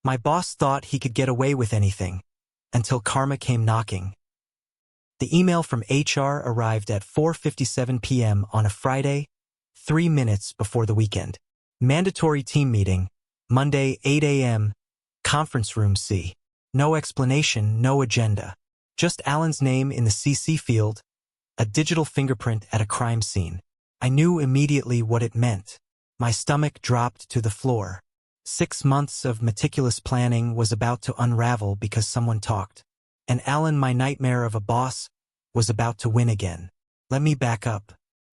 My boss thought he could get away with anything, until karma came knocking. The email from HR arrived at 4:57 p.m. on a Friday, 3 minutes before the weekend. Mandatory team meeting, Monday, 8 a.m., conference room C. No explanation, no agenda. Just Alan's name in the CC field, a digital fingerprint at a crime scene. I knew immediately what it meant. My stomach dropped to the floor. 6 months of meticulous planning was about to unravel because someone talked. And Alan, my nightmare of a boss, was about to win again. Let me back up.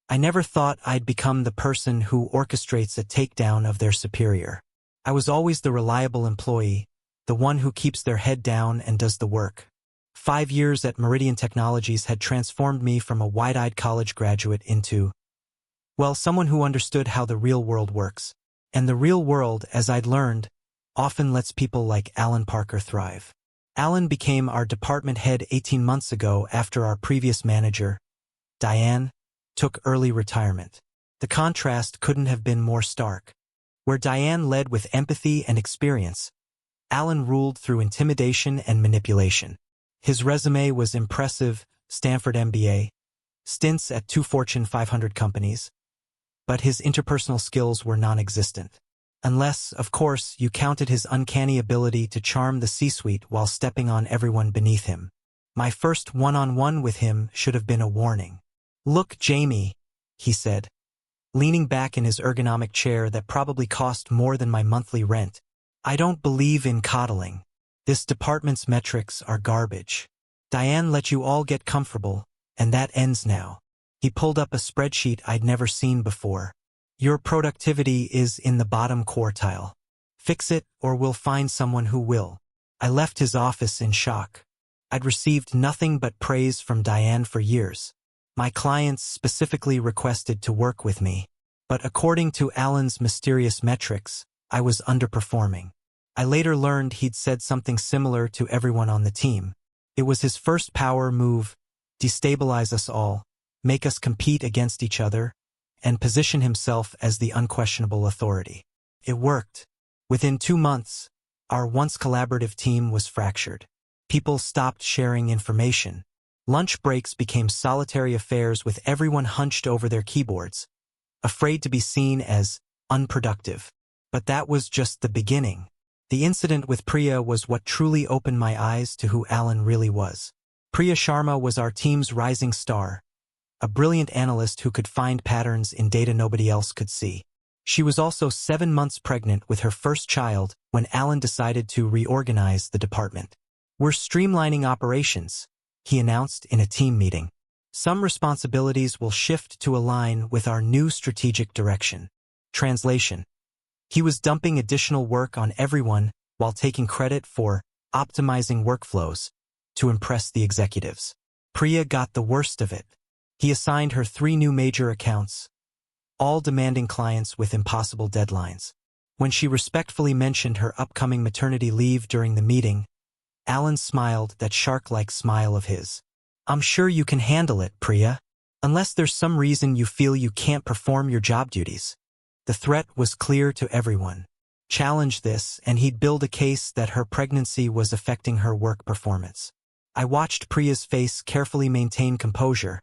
I never thought I'd become the person who orchestrates a takedown of their superior. I was always the reliable employee, the one who keeps their head down and does the work. 5 years at Meridian Technologies had transformed me from a wide-eyed college graduate into, well, someone who understood how the real world works. And the real world, as I'd learned, often lets people like Alan Parker thrive. Alan became our department head 18 months ago after our previous manager, Diane, took early retirement. The contrast couldn't have been more stark. Where Diane led with empathy and experience, Alan ruled through intimidation and manipulation. His resume was impressive: Stanford MBA, stints at 2 Fortune 500 companies, but his interpersonal skills were non-existent. Unless, of course, you counted his uncanny ability to charm the C-suite while stepping on everyone beneath him. My first one-on-one with him should have been a warning. "Look, Jamie," he said, leaning back in his ergonomic chair that probably cost more than my monthly rent. "I don't believe in coddling. This department's metrics are garbage. Diane let you all get comfortable, and that ends now." He pulled up a spreadsheet I'd never seen before. "Your productivity is in the bottom quartile. Fix it, or we'll find someone who will." I left his office in shock. I'd received nothing but praise from Diane for years. My clients specifically requested to work with me. But according to Alan's mysterious metrics, I was underperforming. I later learned he'd said something similar to everyone on the team. It was his first power move: destabilize us all, make us compete against each other, and position himself as the unquestionable authority. It worked. Within 2 months, our once collaborative team was fractured. People stopped sharing information. Lunch breaks became solitary affairs with everyone hunched over their keyboards, afraid to be seen as unproductive. But that was just the beginning. The incident with Priya was what truly opened my eyes to who Alan really was. Priya Sharma was our team's rising star, a brilliant analyst who could find patterns in data nobody else could see. She was also 7 months pregnant with her first child when Alan decided to reorganize the department. "We're streamlining operations," he announced in a team meeting. "Some responsibilities will shift to align with our new strategic direction." Translation: he was dumping additional work on everyone while taking credit for optimizing workflows to impress the executives. Priya got the worst of it. He assigned her 3 new major accounts, all demanding clients with impossible deadlines. When she respectfully mentioned her upcoming maternity leave during the meeting, Alan smiled that shark-like smile of his. "I'm sure you can handle it, Priya, unless there's some reason you feel you can't perform your job duties." The threat was clear to everyone. Challenge this, and he'd build a case that her pregnancy was affecting her work performance. I watched Priya's face carefully maintain composure,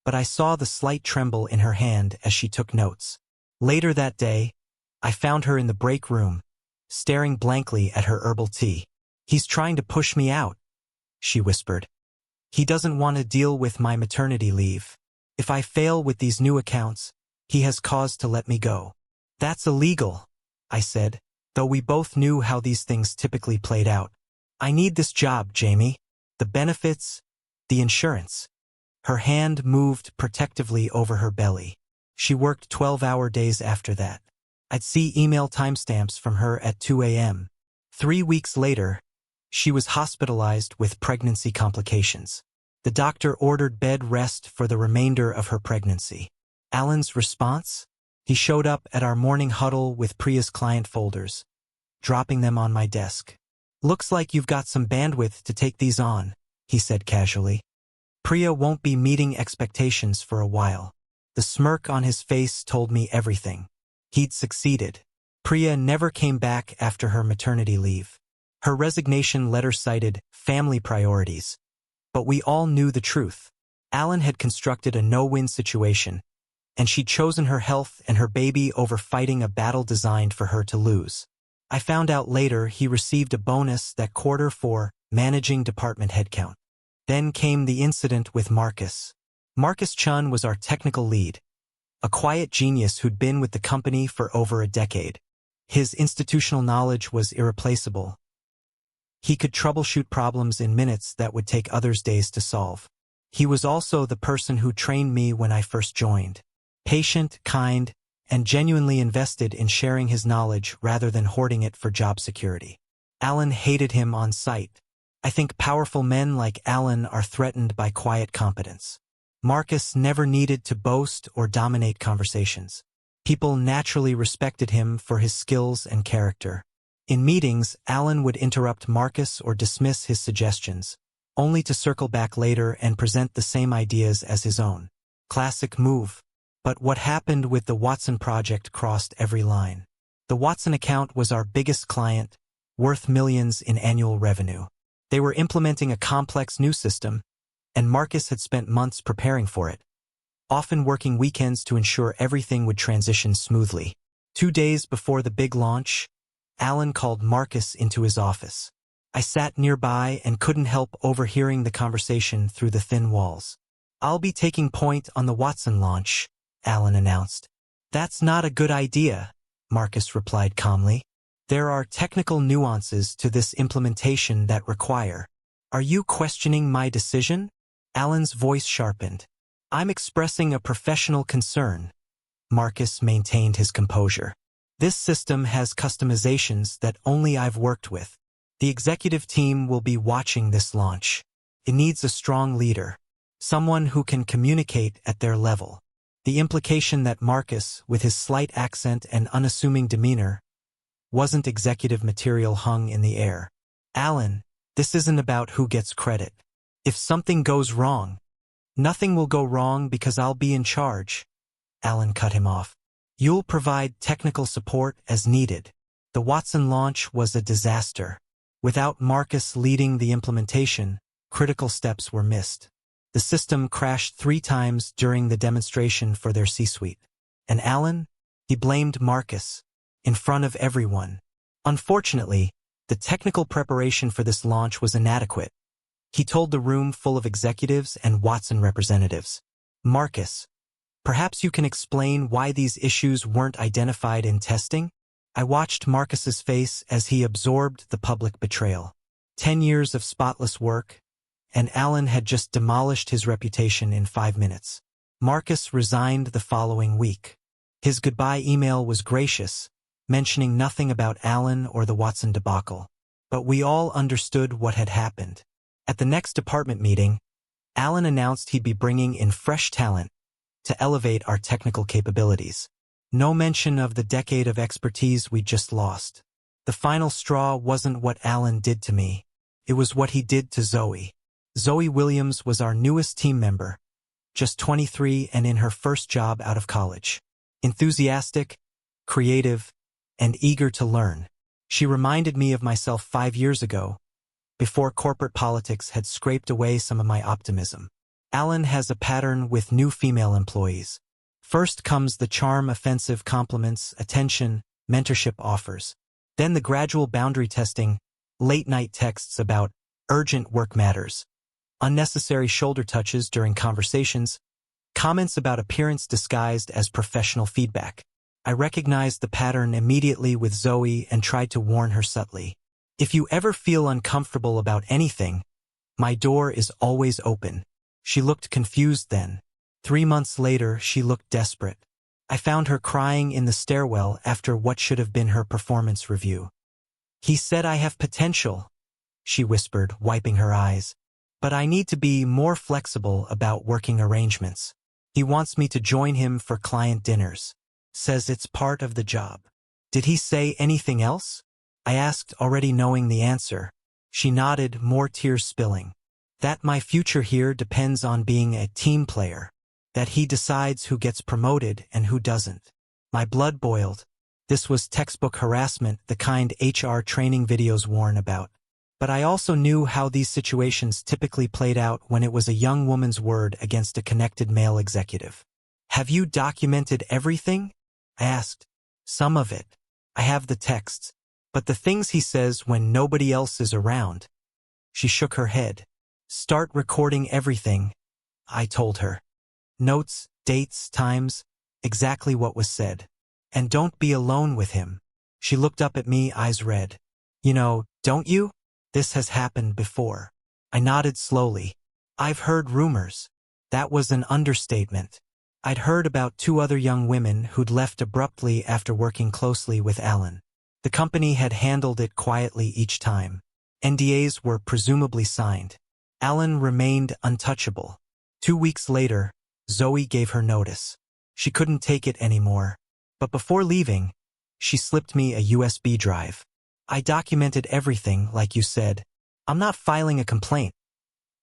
but I saw the slight tremble in her hand as she took notes. Later that day, I found her in the break room, staring blankly at her herbal tea. "He's trying to push me out," she whispered. "He doesn't want to deal with my maternity leave. If I fail with these new accounts, he has cause to let me go." "That's illegal," I said, though we both knew how these things typically played out. "I need this job, Jamie. The benefits, the insurance." Her hand moved protectively over her belly. She worked 12-hour days after that. I'd see email timestamps from her at 2 a.m. 3 weeks later, she was hospitalized with pregnancy complications. The doctor ordered bed rest for the remainder of her pregnancy. Alan's response? He showed up at our morning huddle with Priya's client folders, dropping them on my desk. "Looks like you've got some bandwidth to take these on," he said casually. "Priya won't be meeting expectations for a while." The smirk on his face told me everything. He'd succeeded. Priya never came back after her maternity leave. Her resignation letter cited family priorities. But we all knew the truth. Alan had constructed a no-win situation, and she'd chosen her health and her baby over fighting a battle designed for her to lose. I found out later he received a bonus that quarter for managing department headcount. Then came the incident with Marcus. Marcus Chun was our technical lead, a quiet genius who'd been with the company for over a decade. His institutional knowledge was irreplaceable. He could troubleshoot problems in minutes that would take others days to solve. He was also the person who trained me when I first joined. Patient, kind, and genuinely invested in sharing his knowledge rather than hoarding it for job security. Alan hated him on sight. I think powerful men like Alan are threatened by quiet competence. Marcus never needed to boast or dominate conversations. People naturally respected him for his skills and character. In meetings, Alan would interrupt Marcus or dismiss his suggestions, only to circle back later and present the same ideas as his own. Classic move. But what happened with the Watson project crossed every line. The Watson account was our biggest client, worth millions in annual revenue. They were implementing a complex new system, and Marcus had spent months preparing for it, often working weekends to ensure everything would transition smoothly. 2 days before the big launch, Alan called Marcus into his office. I sat nearby and couldn't help overhearing the conversation through the thin walls. "I'll be taking point on the Watson launch," Alan announced. "That's not a good idea," Marcus replied calmly. "There are technical nuances to this implementation that require." "Are you questioning my decision?" Alan's voice sharpened. "I'm expressing a professional concern." Marcus maintained his composure. "This system has customizations that only I've worked with. The executive team will be watching this launch. It needs a strong leader, someone who can communicate at their level." The implication that Marcus, with his slight accent and unassuming demeanor, wasn't executive material hung in the air. "Alan, this isn't about who gets credit. If something goes wrong, nothing will go wrong because I'll be in charge." Alan cut him off. "You'll provide technical support as needed." The Watson launch was a disaster. Without Marcus leading the implementation, critical steps were missed. The system crashed 3 times during the demonstration for their C-suite. And Alan? He blamed Marcus, in front of everyone. Unfortunately, the technical preparation for this launch was inadequate. He told the room full of executives and Watson representatives, "Marcus, perhaps you can explain why these issues weren't identified in testing?" I watched Marcus's face as he absorbed the public betrayal. 10 years of spotless work, and Alan had just demolished his reputation in 5 minutes. Marcus resigned the following week. His goodbye email was gracious, mentioning nothing about Alan or the Watson debacle. But we all understood what had happened. At the next department meeting, Alan announced he'd be bringing in fresh talent to elevate our technical capabilities. No mention of the decade of expertise we'd just lost. The final straw wasn't what Alan did to me. It was what he did to Zoe. Zoe Williams was our newest team member, just 23 and in her first job out of college. Enthusiastic, creative, and eager to learn. She reminded me of myself 5 years ago, before corporate politics had scraped away some of my optimism. Alan has a pattern with new female employees. First comes the charm, offensive compliments, attention, mentorship offers. Then the gradual boundary testing, late-night texts about urgent work matters, unnecessary shoulder touches during conversations, comments about appearance disguised as professional feedback. I recognized the pattern immediately with Zoe and tried to warn her subtly. "If you ever feel uncomfortable about anything, my door is always open." She looked confused then. 3 months later, she looked desperate. I found her crying in the stairwell after what should have been her performance review. "He said I have potential," she whispered, wiping her eyes. "But I need to be more flexible about working arrangements. He wants me to join him for client dinners. Says it's part of the job." "Did he say anything else?" I asked, already knowing the answer. She nodded, more tears spilling. "That my future here depends on being a team player. That he decides who gets promoted and who doesn't." My blood boiled. This was textbook harassment, the kind HR training videos warn about. But I also knew how these situations typically played out when it was a young woman's word against a connected male executive. "Have you documented everything?" I asked. "Some of it. I have the texts. But the things he says when nobody else is around." She shook her head. "Start recording everything," I told her. "Notes, dates, times, exactly what was said. And don't be alone with him." She looked up at me, eyes red. "You know, don't you? This has happened before." I nodded slowly. "I've heard rumors." That was an understatement. I'd heard about 2 other young women who'd left abruptly after working closely with Alan. The company had handled it quietly each time. NDAs were presumably signed. Alan remained untouchable. 2 weeks later, Zoe gave her notice. She couldn't take it anymore. But before leaving, she slipped me a USB drive. "I documented everything, like you said. I'm not filing a complaint.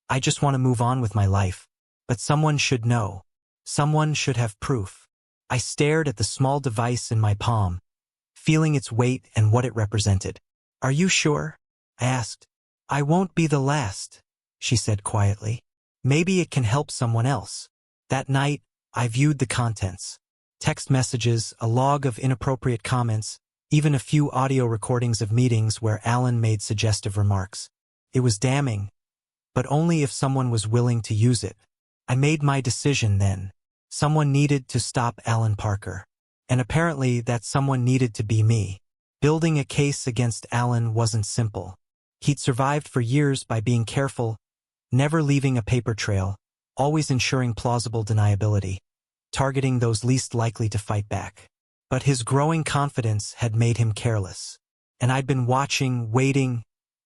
I just want to move on with my life. But someone should know. Someone should have proof." I stared at the small device in my palm, feeling its weight and what it represented. "Are you sure?" I asked. "I won't be the last," she said quietly. "Maybe it can help someone else." That night, I viewed the contents. Text messages, a log of inappropriate comments, even a few audio recordings of meetings where Alan made suggestive remarks. It was damning, but only if someone was willing to use it. I made my decision then. Someone needed to stop Alan Parker. And apparently that someone needed to be me. Building a case against Alan wasn't simple. He'd survived for years by being careful, never leaving a paper trail, always ensuring plausible deniability, targeting those least likely to fight back. But his growing confidence had made him careless. And I'd been watching, waiting,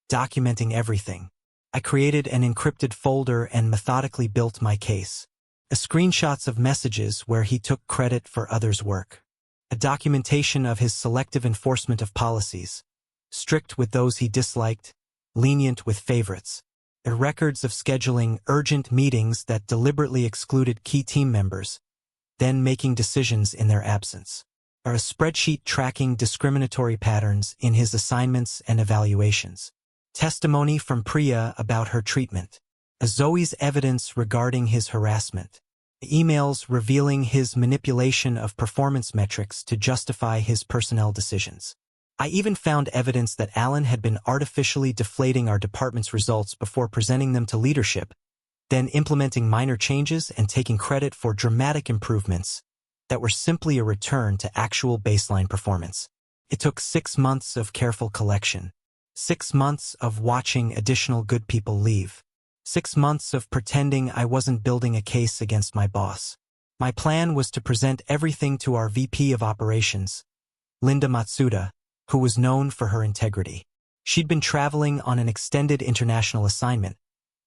documenting everything. I created an encrypted folder and methodically built my case. Screenshots of messages where he took credit for others' work. A documentation of his selective enforcement of policies, strict with those he disliked, lenient with favorites. Records of scheduling urgent meetings that deliberately excluded key team members, then making decisions in their absence. Or a spreadsheet tracking discriminatory patterns in his assignments and evaluations. Testimony from Priya about her treatment. Zoe's evidence regarding his harassment. Emails revealing his manipulation of performance metrics to justify his personnel decisions. I even found evidence that Alan had been artificially deflating our department's results before presenting them to leadership, then implementing minor changes and taking credit for dramatic improvements that were simply a return to actual baseline performance. It took 6 months of careful collection. 6 months of watching additional good people leave. 6 months of pretending I wasn't building a case against my boss. My plan was to present everything to our VP of Operations, Linda Matsuda, who was known for her integrity. She'd been traveling on an extended international assignment,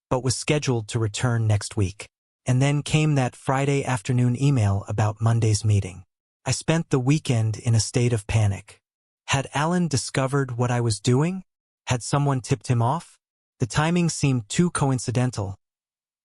but was scheduled to return next week. And then came that Friday afternoon email about Monday's meeting. I spent the weekend in a state of panic. Had Alan discovered what I was doing? Had someone tipped him off? The timing seemed too coincidental.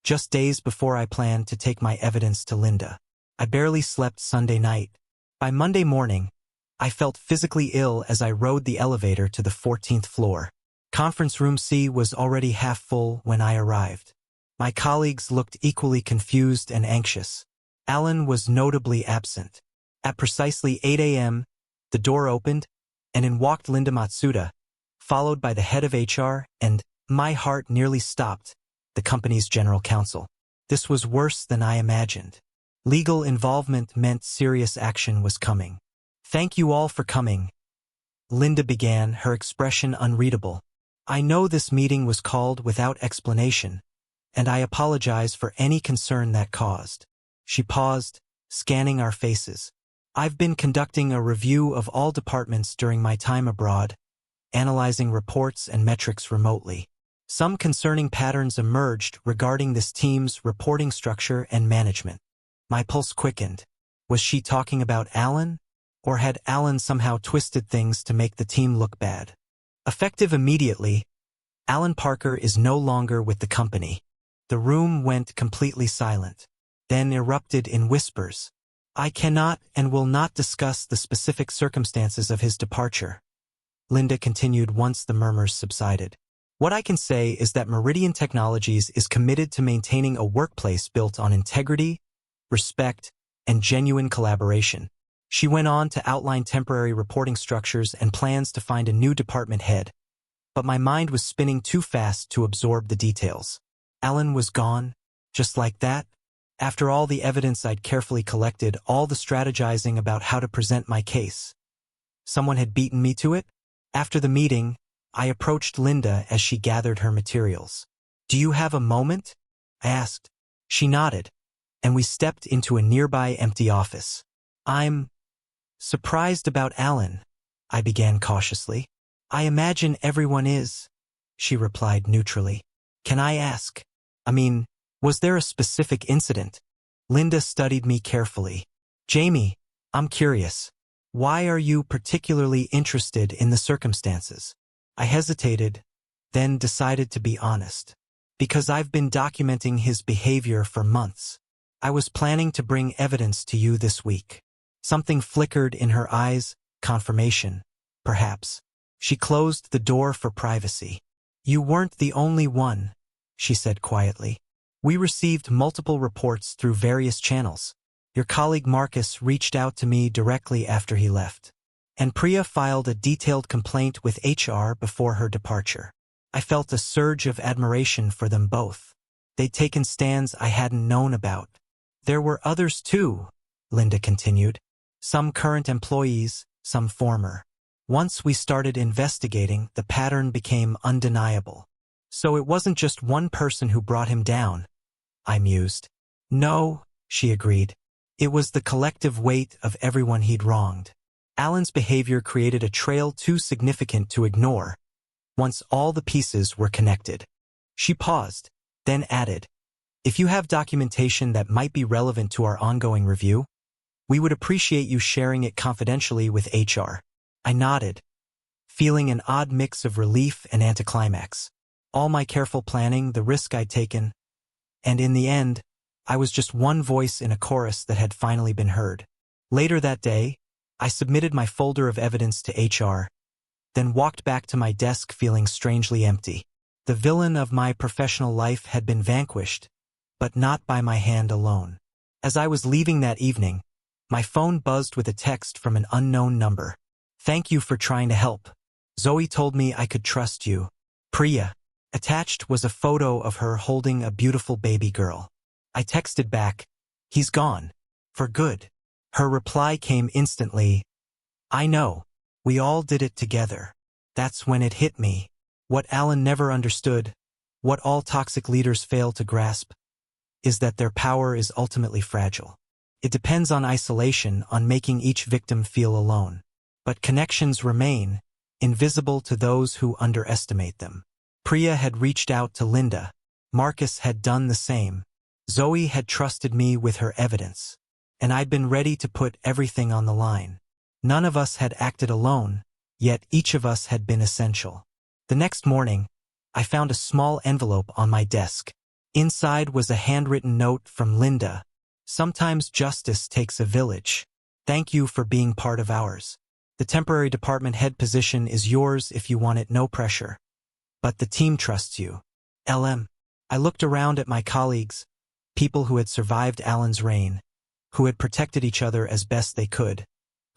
Just days before I planned to take my evidence to Linda. I barely slept Sunday night. By Monday morning, I felt physically ill as I rode the elevator to the 14th floor. Conference room C was already half full when I arrived. My colleagues looked equally confused and anxious. Alan was notably absent. At precisely 8 a.m., the door opened, and in walked Linda Matsuda, followed by the head of HR and, my heart nearly stopped, the company's general counsel. This was worse than I imagined. Legal involvement meant serious action was coming. "Thank you all for coming," Linda began, her expression unreadable. "I know this meeting was called without explanation, and I apologize for any concern that caused." She paused, scanning our faces. "I've been conducting a review of all departments during my time abroad, analyzing reports and metrics remotely. Some concerning patterns emerged regarding this team's reporting structure and management." My pulse quickened. Was she talking about Alan? Or had Alan somehow twisted things to make the team look bad? Effective immediately, Alan Parker is no longer with the company. The room went completely silent, then erupted in whispers. I cannot and will not discuss the specific circumstances of his departure, Linda continued once the murmurs subsided. What I can say is that Meridian Technologies is committed to maintaining a workplace built on integrity, respect, and genuine collaboration. She went on to outline temporary reporting structures and plans to find a new department head, but my mind was spinning too fast to absorb the details. Alan was gone, just like that. After all the evidence I'd carefully collected, all the strategizing about how to present my case. Someone had beaten me to it? After the meeting, I approached Linda as she gathered her materials. "Do you have a moment?" I asked. She nodded, and we stepped into a nearby empty office. "I'm surprised about Alan," I began cautiously. "I imagine everyone is," she replied neutrally. "Can I ask? Was there a specific incident?" Linda studied me carefully. "Jamie, I'm curious. Why are you particularly interested in the circumstances?" I hesitated, then decided to be honest. "Because I've been documenting his behavior for months. I was planning to bring evidence to you this week." Something flickered in her eyes, confirmation, perhaps. She closed the door for privacy. "You weren't the only one," she said quietly. "We received multiple reports through various channels. Your colleague Marcus reached out to me directly after he left. And Priya filed a detailed complaint with HR before her departure." I felt a surge of admiration for them both. They'd taken stands I hadn't known about. "There were others too," Linda continued. "Some current employees, some former. Once we started investigating, the pattern became undeniable. So it wasn't just one person who brought him down," I mused. "No," she agreed. "It was the collective weight of everyone he'd wronged." Alan's behavior created a trail too significant to ignore, once all the pieces were connected. She paused, then added, "If you have documentation that might be relevant to our ongoing review, we would appreciate you sharing it confidentially with HR." I nodded, feeling an odd mix of relief and anticlimax. All my careful planning, the risk I'd taken, and in the end, I was just one voice in a chorus that had finally been heard. Later that day, I submitted my folder of evidence to HR, then walked back to my desk feeling strangely empty. The villain of my professional life had been vanquished, but not by my hand alone. As I was leaving that evening, my phone buzzed with a text from an unknown number. "Thank you for trying to help. Zoe told me I could trust you. Priya." Attached was a photo of her holding a beautiful baby girl. I texted back, "He's gone. For good." Her reply came instantly, "I know. We all did it together." That's when it hit me. What Alan never understood, what all toxic leaders fail to grasp, is that their power is ultimately fragile. It depends on isolation, on making each victim feel alone. But connections remain, invisible to those who underestimate them. Priya had reached out to Linda. Marcus had done the same. Zoe had trusted me with her evidence. And I'd been ready to put everything on the line. None of us had acted alone, yet each of us had been essential. The next morning, I found a small envelope on my desk. Inside was a handwritten note from Linda. "Sometimes justice takes a village. Thank you for being part of ours. The temporary department head position is yours if you want it, no pressure. But the team trusts you. LM." I looked around at my colleagues, people who had survived Alan's reign, who had protected each other as best they could,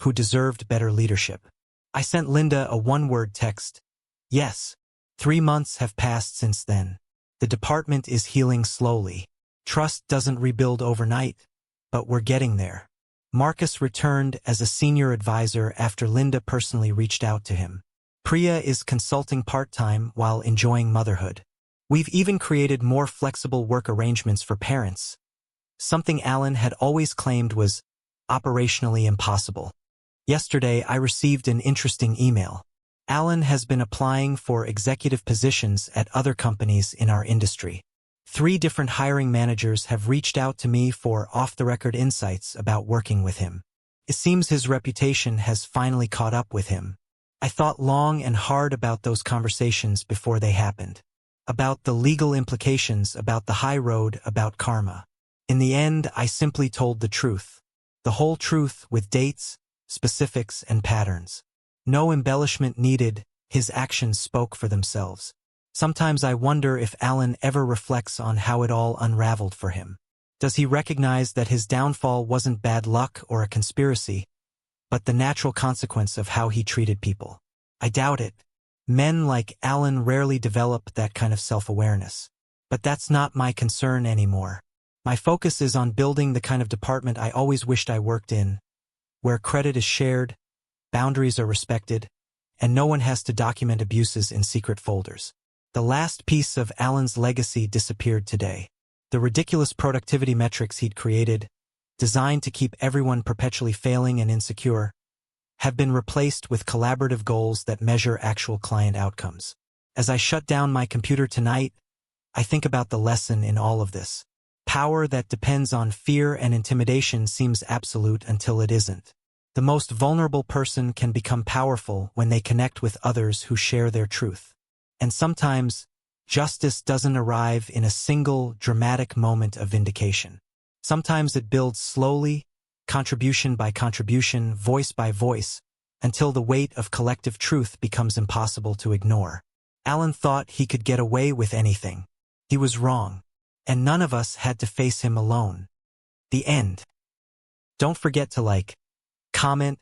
who deserved better leadership. I sent Linda a one-word text. "Yes. 3 months have passed since then. The department is healing slowly. Trust doesn't rebuild overnight, but we're getting there." Marcus returned as a senior advisor after Linda personally reached out to him. Priya is consulting part-time while enjoying motherhood. We've even created more flexible work arrangements for parents, something Alan had always claimed was operationally impossible. Yesterday, I received an interesting email. Alan has been applying for executive positions at other companies in our industry. 3 different hiring managers have reached out to me for off-the-record insights about working with him. It seems his reputation has finally caught up with him. I thought long and hard about those conversations before they happened. About the legal implications, about the high road, about karma. In the end, I simply told the truth. The whole truth with dates, specifics, and patterns. No embellishment needed, his actions spoke for themselves. Sometimes I wonder if Alan ever reflects on how it all unraveled for him. Does he recognize that his downfall wasn't bad luck or a conspiracy, but the natural consequence of how he treated people? I doubt it. Men like Alan rarely develop that kind of self-awareness. But that's not my concern anymore. My focus is on building the kind of department I always wished I worked in, where credit is shared, boundaries are respected, and no one has to document abuses in secret folders. The last piece of Alan's legacy disappeared today. The ridiculous productivity metrics he'd created, designed to keep everyone perpetually failing and insecure, have been replaced with collaborative goals that measure actual client outcomes. As I shut down my computer tonight, I think about the lesson in all of this. Power that depends on fear and intimidation seems absolute until it isn't. The most vulnerable person can become powerful when they connect with others who share their truth. And sometimes, justice doesn't arrive in a single, dramatic moment of vindication. Sometimes it builds slowly, contribution by contribution, voice by voice, until the weight of collective truth becomes impossible to ignore. Alan thought he could get away with anything. He was wrong, and none of us had to face him alone. The end. Don't forget to like, comment,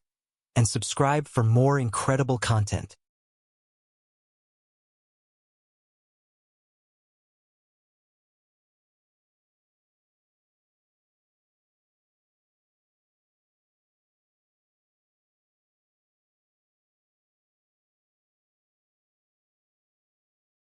and subscribe for more incredible content.